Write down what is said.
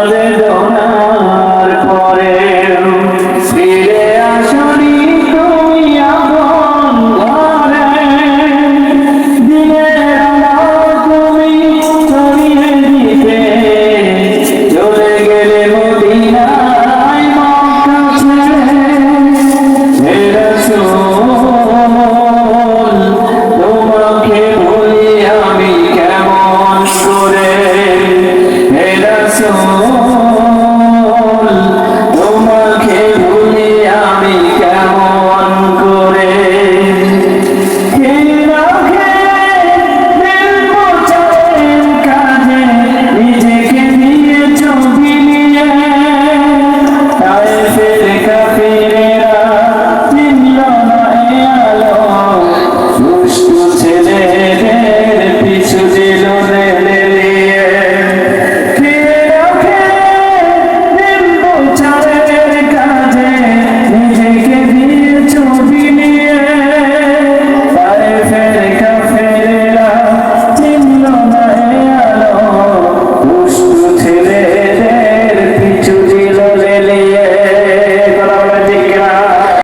বেদনার পরে ফিরে আসনি তুমি আপন ঘরে, দিনের আলো তুমি ছড়িয়ে দিতে চলে গেলে মদিনায় মক্কা ছেড়ে। হে রাসূল তোমাকে ভুলি আমি কেমন করে, হে রাসূল